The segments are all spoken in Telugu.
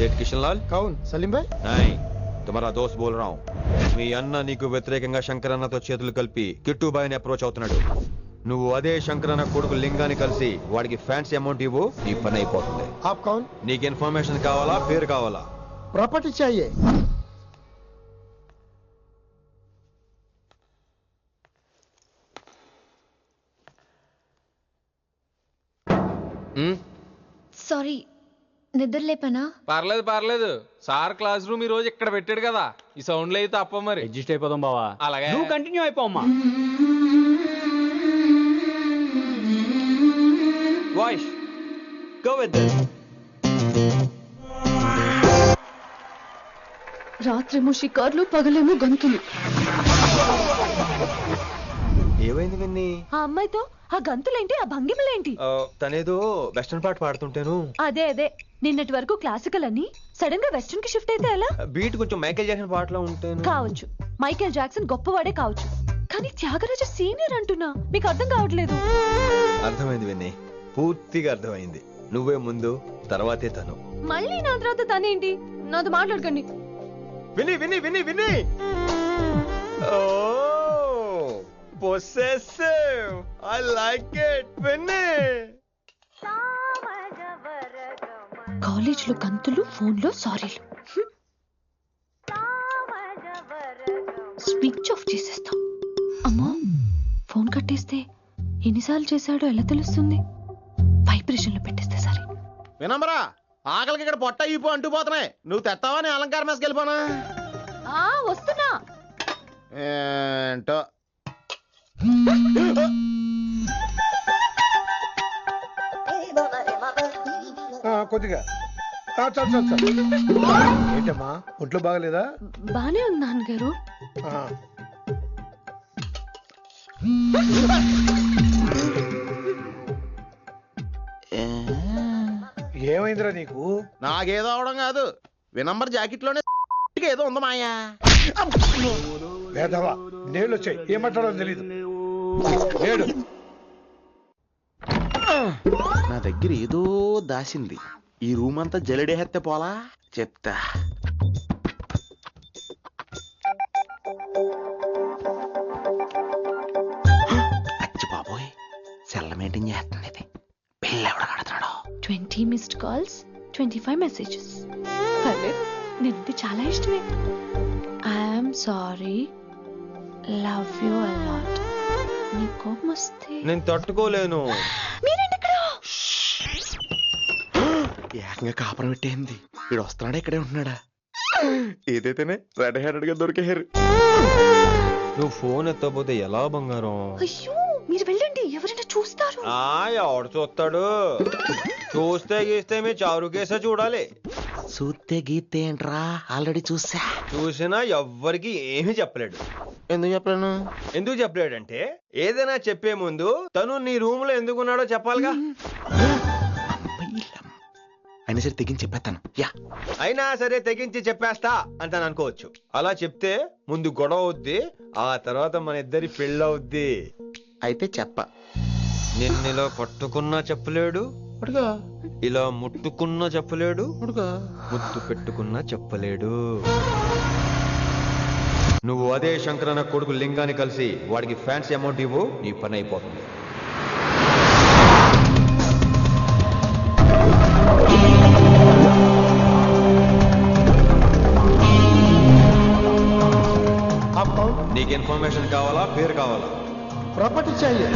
सेठ किशनलाल कौन सलीम भाई नहीं तुम्हारा दोस्त बोल रहा हूँ మీ అన్న నీకు వ్యతిరేకంగా శంకరన్నతో చేతులు కలిపి కిట్టుబాయిని అప్రోచ్ అవుతున్నాడు నువ్వు అదే శంకరన్న కొడుకు లింగాన్ని కలిసి వాడికి ఫ్యాన్సీ అమౌంట్ ఇవ్వు నీ పని అయిపోతుంది आप कौन నీకు ఇన్ఫర్మేషన్ కావాలా పేరు కావాలా प्रॉपर्टी चाहिए సారీ నిద్ర లేపనా పర్లేదు పర్లేదు సార్ క్లాస్ రూమ్ ఈ రోజు ఇక్కడ పెట్టాడు కదా ఈ సౌండ్ లో అయితే తప్ప మరి అడ్జస్ట్ అయిపోదాం బావా అలాగే నువ్వు కంటిన్యూ అయిపోమ్మా వాయిస్ గో విత్ దిస్ రాత్రేమో షికార్లు పగలేమో గంతులు ఏమైంది విన్ని ఆ అమ్మాయితో ఆ గంతులేంటి ఆ భంగిమలేంటి తనేదో వెస్టర్న్ పాట పాడుతుంటేను అదే అదే నిన్నటి వరకు క్లాసికల్ అని సడన్ గా వెస్టర్న్ కి షిఫ్ట్ అయితే ఎలా బీట్ కొంచెం మైకేల్ జాక్సన్ పాటలో ఉంటేను కావచ్చు మైకేల్ జాక్సన్ గొప్పవాడే కావచ్చు కానీ త్యాగరాజ సీనియర్ అంటున్నా మీకు అర్థం కావట్లేదు అర్థమైంది విన్ని పూర్తిగా అర్థమైంది నువ్వే ముందు తర్వాతే తను మళ్ళీ నా తర్వాత తనేంటి నాతో మాట్లాడకండి విని విని విని విని possessive I like it విని కాలేజ్ లో గంతులు ఫోన్ లో సారీలు స్విచ్ ఆఫ్ చేసేస్తా అమ్మో ఫోన్ కట్టేస్తే ఎన్నిసార్లు చేశాడో ఎలా తెలుస్తుంది వైబ్రేషన్ లో పెట్టేస్తే సరే వినమ్రా ఆకలికి ఇక్కడ పొట్ట ఇప్పు అంటూ పోతున్నాయి నువ్వు తెస్తావా నీ అలంకార మేసకి వెళ్ళిపోనా వస్తున్నా ఏంటో కొద్దిగా చాలు ఏంటమ్మా ఒంట్లో బాగలేదా బానే ఉంది నాన్నగారు ఏమైందిరా నీకు నాకేదో అవడం కాదు వినంబర్ జాకెట్ లోనే ఏదో ఉంది మాయా లేదవా నేళ్ళు వచ్చాయి ఏం మాట్లాడో తెలీదు నేడు నా దగ్గర ఏదో దాసింది ఈ రూమ్ అంతా జలడేహెత్తే పోలా చెప్తా అచ్చి బాబోయ్ సెల్ల మెయింటైన్ చేస్తుంది ఇది పిల్ల ఎవడ కడుతున్నాడు 20 మిస్డ్ కాల్స్ 25 మెసేజెస్ పర్లేదు నేనంటే చాలా ఇష్టమే I'm sorry love you a lot నీ కోపం వస్తే నేను తట్టుకోలేను మీరేంటి ఇక్కడ ఏకంగా కాపురం పెట్టేంది వీడు వస్తున్నాడా ఇక్కడే ఉంటున్నాడా ఏదైతేనే రెడ్ హ్యాండెడ్ గా దొరికేహారు నువ్వు ఫోన్ ఎత్తపోతే ఎలా బంగారం అయ్యో మీరు వెళ్ళండి ఎవరైనా చూస్తారు ఎవడు చూస్తాడు చూస్తే గీస్తే మీ చారు కేసే చూడాలి చూస్తే గీతే ఏంట్రా ఆల్రెడీ చూసా చూసినా ఎవ్వరికి ఏమీ చెప్పలేడు ఎందుకు చెప్పలేను ఎందుకు చెప్పలేడంటే ఏదైనా చెప్పే ముందు తను నీ రూమ్ లో ఎందుకున్నాడో చెప్పాలిగా అయినా సరే తెగించి చెప్పేస్తాను యా అయినా సరే తెగించి చెప్పేస్తా అంటాను అనుకోవచ్చు అలా చెప్తే ముందు గొడవ అవుద్ది ఆ తర్వాత మన ఇద్దరి పెళ్ళవుద్ది అయితే చెప్ప నిన్నిలా పట్టుకున్నా చెప్పలేడు ఇలా ముట్టుకున్నా చెప్పలేడు ముద్దు పెట్టుకున్నా చెప్పలేడు నువ్వు అదే శంకరన్న కొడుకు లింగాన్ని కలిసి వాడికి ఫ్యాన్సీ అమౌంట్ ఇవ్వు నీ పని అయిపోతుంది నీకు ఇన్ఫర్మేషన్ కావాలా పేరు కావాలా प्रॉपर्टी चाहिए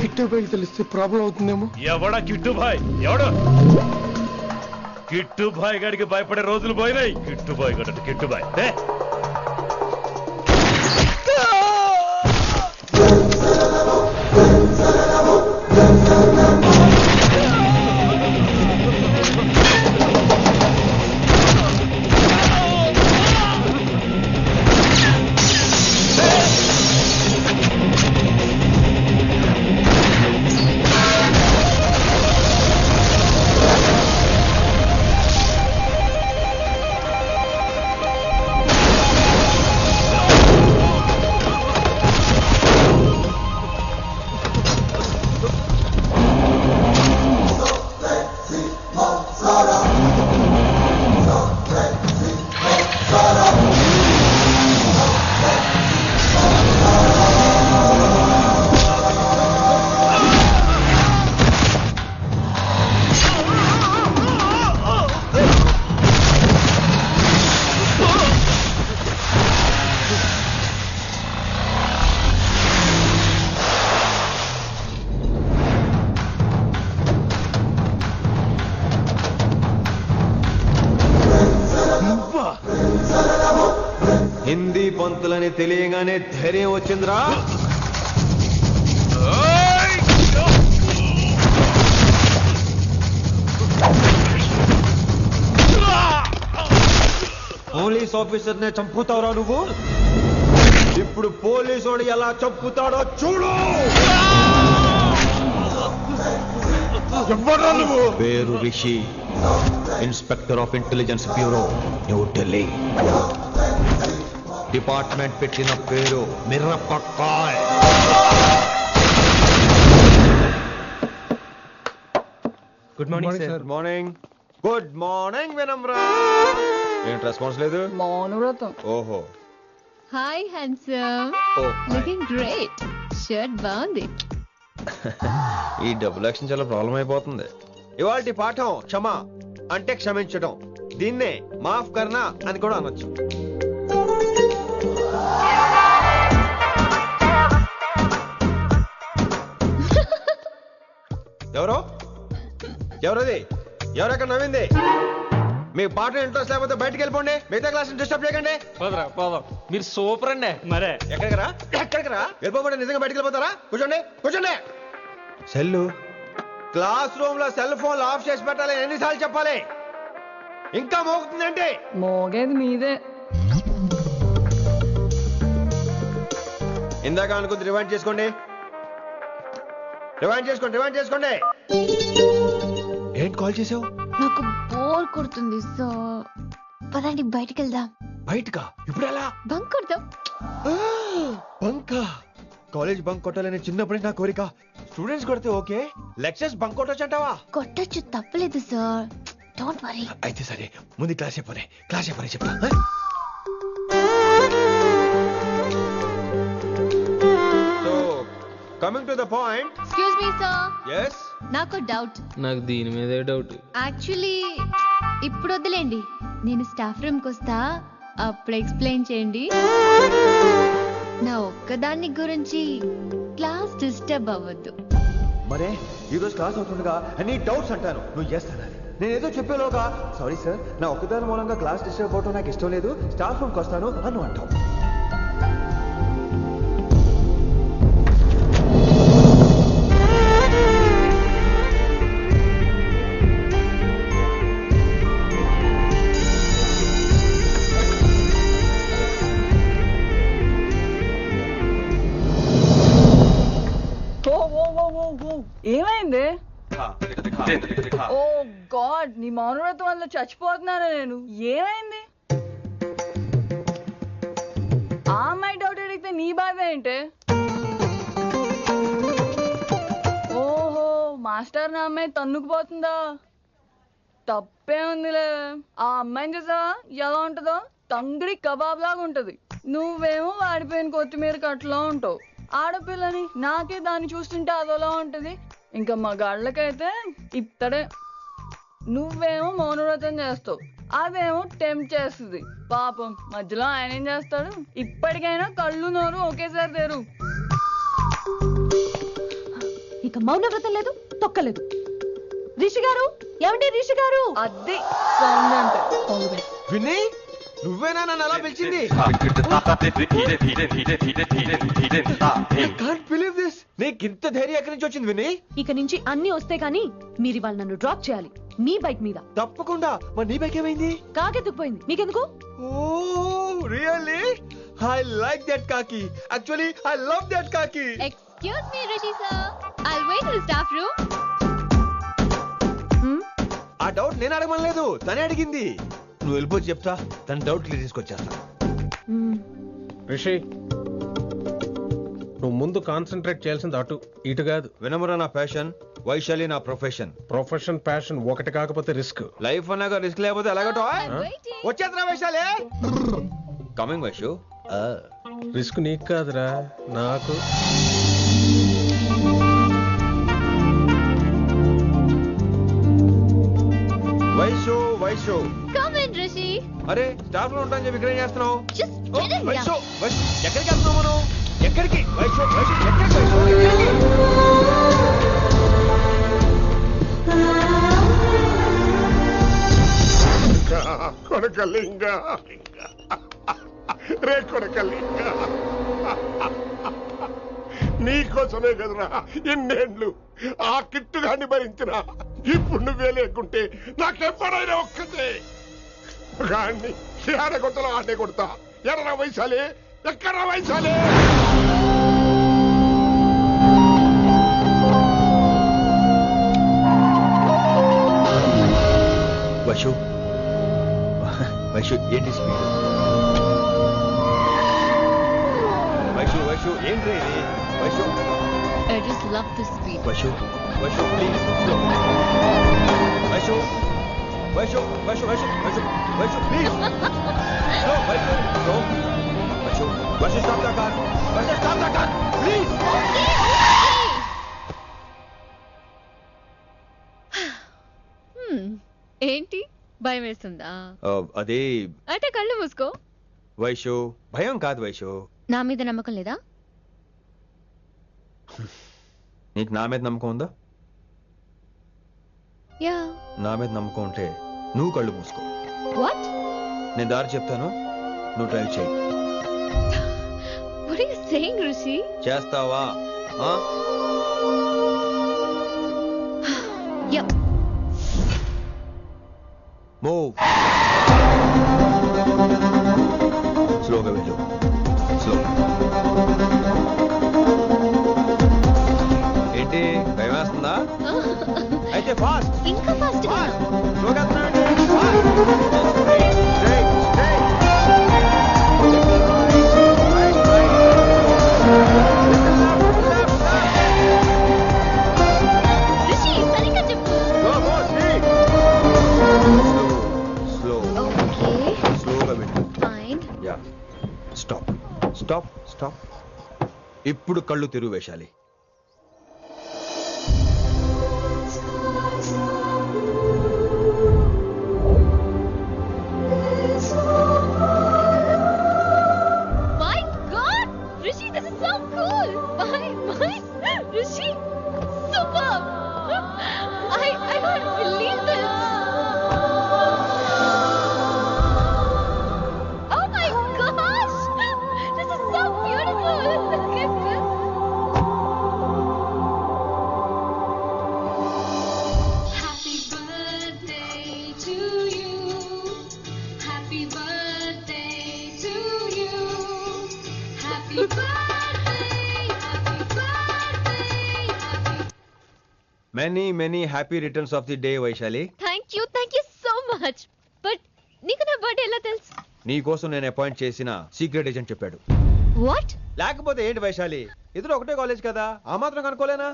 కిట్టుబాయికి తెలిస్తే ప్రాబ్లం అవుతుందేమో ఎవడా కిట్టుబాయ్ ఎవడు కిట్టుబాయ్ గారికి భయపడే రోజులు పోయినాయి కిట్టుబాయ్ గడ కిట్టుబాయ్ హిందీ పంతులని తెలియగానే ధైర్యం వచ్చిందిరా. పోలీస్ ఆఫీసర్ నే చంపుతావురా నువ్వు? ఇప్పుడు పోలీసోడు ఎలా చంపుతాడో చూడు. పేరు Rishi, inspector of intelligence bureau, New Delhi. Department పెట్టిన పేరు మిర్రపక్కాయ్. Good morning sir. Morning. Good morning Vinamra. ఏంటి రెస్పాన్స్ లేదు? మౌనవ్రతం. ఓహో. Hi handsome, oh looking great. Shirt బాగుంది. ఈ డబుల్ యాక్షన్ చాలా ప్రాబ్లం అయిపోతుంది. ఇవాల్టి పాఠం క్షమ అంటే క్షమించడం. దీన్నే మాఫ్ కర్నా అని కూడా అనొచ్చు. ఎవరో ఎవరది? ఎవరెక్కడ నవ్వింది? మీ పాట ఇంట్రెస్ట్ లేకపోతే బయటకు వెళ్ళిపోండి. మిగతా క్లాస్ డిస్టర్బ్ చేయకండి. పోదరా పోదాం. మీరు సూపర్ అండి. మరే ఎక్కడికి రా? వెళ్ళిపోకుండా నిజంగా బయటకు వెళ్ళిపోతారా? కూర్చోండి కూర్చోండి. సెల్లు క్లాస్ రూమ్ లో సెల్ ఫోన్ ఆఫ్ చేసి పెట్టాలి. ఎన్నిసార్లు చెప్పాలి? ఇంకా మోగుతుందంటే మోగేది మీదే. ఇందాక అనుకుంది రివైండ్ చేసుకోండి. ఏంటి కాల్ చేసావు? నాకు బోర్ కొడుతుంది, సో పదండి బయటికి వెళ్దాం. బయటకా? ఇప్పుడు ఎలా? బంక్ కొడదాం. బంకా? కాలేజ్ బంక్ కొట్టాలని చిన్నప్పుడే నా కోరిక. స్టూడెంట్స్ కొడితే ఓకే, లెక్చర్స్ బంక్ కొట్టొచ్చంటావా? కొట్టచ్చు, తప్పలేదు సార్. Don't worry. అయితే సరే, ముందు క్లాస్ చెప్పనే చెప్తా. So coming to the point. Excuse me sir, yes నాకు డౌట్. నాకు దీని మీదే డౌట్. యాక్చువల్లీ ఇప్పుడు వద్దులేండి, నేను స్టాఫ్ రూమ్కి వస్తా, అప్పుడు ఎక్స్ప్లెయిన్ చేయండి. నా ఒక్కదాన్ని గురించి క్లాస్ డిస్టర్బ్ అవ్వద్దు. మరే ఈ రోజు క్లాస్ అవుతుండగా ఎనీ డౌట్స్ అంటాను, నువ్వు ఎస్ అనాలి. నేను ఏదో చెప్పేలోగా సారీ సార్, నా ఒక్కదాని మూలంగా క్లాస్ డిస్టర్బ్ అవడం నాకు ఇష్టం లేదు, స్టాఫ్ రూమ్కి వస్తాను అను అంటావు. ఏమైంది? ఓ గాడ్, నీ మౌనవ్రతం వల్ల చచ్చిపోతున్నాను నేను. ఏమైంది? ఆ అమ్మాయి డౌట్ అడిగితే నీ బాధ ఏంటి? ఓహో, మాస్టర్ నా అమ్మాయి తన్నుకుపోతుందా? తప్పే ఉందిలే. ఆ అమ్మాయిని చూసా ఎలా ఉంటుందో? తంగిడి కబాబ్ లాగా ఉంటది. నువ్వేమో వాడిపోయిన కొత్తిమీర కట్లా ఉంటావు. ఆడపిల్లని నాకే దాన్ని చూస్తుంటే అదోలా ఉంటది. ఇంకా మగాళ్ళకైతే ఇత్తడే. నువ్వేమో మౌనవ్రతం చేస్తావు, అదేమో టెంప్ట్ చేస్తుంది. పాపం మధ్యలో ఆయన ఏం చేస్తాడు? ఇప్పటికైనా కళ్ళు నోరు ఒకేసారి తెరు. ఇక మౌనవ్రతం లేదు, తొక్కలేదు. రిషి గారు, ఏమండి రిషి గారు? అది సౌండ్ అంటే. విన్నీ, నువ్వేనా నన్ను అలా పిలిచింది? నీకు ఇంత ధైర్యం ఎక్కడి నుంచి వచ్చింది విన్నీ? ఇక నుంచి అన్ని వస్తే కానీ మీరు ఇవాళ నన్ను డ్రాప్ చేయాలి మీ బైక్ మీద. తప్పకుండా. మరి నీ బైక్ ఏమైంది? కాకెత్తుకుపోయింది. మీకెందుకు? Oh really? I like that కాకి. యాక్చువల్లీ ఐ లవ్ దట్ కాకి. Excuse me Rishi sir, I'll wait in the staff room. ఆ డౌట్ నేను అడగమనలేదు, తనే అడిగింది. నువ్వు వెళ్ళిపోయి చెప్తా, తన డౌట్ క్లియర్ తీసుకొచ్చేస్తా. రిషి, నువ్వు ముందు కాన్సన్ట్రేట్ చేయాల్సింది అటు ఇటు కాదు. వినమ్ర నా ప్యాషన్, వైశాలి నా ప్రొఫెషన్. ప్రొఫెషన్ ప్యాషన్ ఒకటి కాకపోతే రిస్క్. లైఫ్ అన్నాక రిస్క్ లేకపోతే ఎలాగటో? వచ్చేద్రా వైశాలి. కమింగ్ వైషు. రిస్క్ నీకు కాదురా, నాకు. Vaishu come in Rishi. అరే స్టాఫ్ లో ఉంటాను చెప్పి ఇక్కడ ఏం చేస్తున్నావు? Just get in Vaishu here. Vaishu ఎక్కడికి వెళ్తున్నావు మనం? ఎక్కడికి వైషు వైషు ఎక్కడికి వైషు ఎక్కడికి? కొనకలింగ రే కొడకలింగ నీకోసమే కదరా ఎన్నేళ్ళు ఆ కిట్టుగాన్ని భరించినా. ఇప్పుడు నువ్వే లేకుంటే నాకెప్పుడైనా ఒక్కతే గాన్ని ఆడగొట్టలో ఆడే కొడతా. ఎర్ర వయసాలే ఎక్కడ వయసాలే. వైషు వైషు ఏంటి స్పీడ్? వైషు వైషు ఏంటి ఇది? Vaishu I just love this speed. Vaishu Vaishu please slow. Vaishu Vaishu Vaishu Vaishu Vaishu Vaishu please slow. Vaishu slow. Vaishu Vaishu stop the car. Vaishu stop the car please. ఏంటి భయం వేస్తుందా? అదే అయితే కళ్ళు మూసుకో. వైషు భయం కాదు వైషు. నా మీద నమ్మకం లేదా? నీకు నా మీద నమ్మకం ఉందా? యా. నా మీద నమ్మకం ఉంటే నువ్వు కళ్ళు మూసుకో. వాట్? నేను దారి చెప్తాను, నువ్వు డ్రైవ్ చేయి. What are you saying, Rishi? చేస్తావా? Yep. మూవ్. స్లోగా వెళ్ళు. స్లో. ఏంటి భయం వేస్తుందా? అయితే ఫాస్ట్. ఇంకా ఫాస్ట్ గా. స్లోగా వెళ్తున్నానండి. ఫాస్ట్. Straight straight. రిషి సరిగ్గా చెప్పు. స్లో. ఓకే. స్లోగా వెళ్ళు. Fine. Yeah. Stop stop stop. ఇప్పుడు కళ్ళు తెరువు వేశాలి. My God, Rishi, this is so cool. My, Rishi, superb. I can't believe this. Oh my gosh, this is so beautiful. Look at this. Happy birthday to you. Happy birthday to you. Happy birthday, happy birthday, happy. Many many happy returns of the day Vaishali. Thank you so much. But నీకు నా బర్త్డే ఎలా తెలుసు? నీ కోసం నేను అపాయింట్ చేసిన సీక్రెట్ ఏజెంట్ చెప్పాడు. What? లేకపోతే ఏంటి వైశాలి, ఇద్దరు ఒకటే కాలేజ్ కదా, ఆ మాత్రం కనుక్కోలేనా?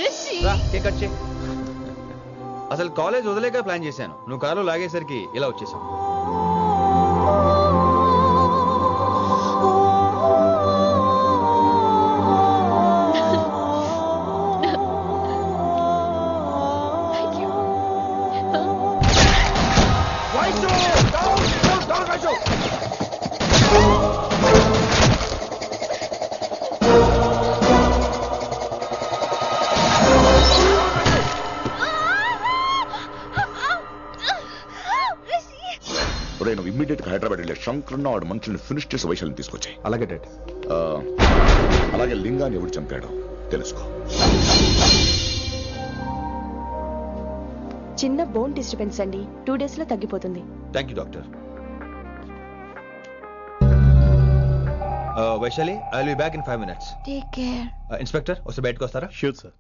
Rishi. రా, కేక్ కట్ చేయి. అసలు కాలేజ్ వదిలేక ప్లాన్ చేశాను, నువ్వు కారులో లాగేసరికి ఇలా వచ్చేసావు. Thank you. నువ్వు ఇమ్మీడియట్ గా హైదరాబాద్ వెళ్ళే శంకరన్న వాడు మనుషుల్ని ఫినిష్ చేసి వైశాల్ని తీసుకొచ్చాయి. అలాగే డాడ్. అలాగే లింగాన్ని ఎవరు చంపాడో తెలుసుకో. చిన్న బోన్ డిస్టర్బెన్స్ అండి, 2 days లో తగ్గిపోతుంది. Thank you doctor. Vaishali, I will be back in 5 minutes. Take care. Inspector ఒకసారి బయటకు వస్తారా? Sure sir.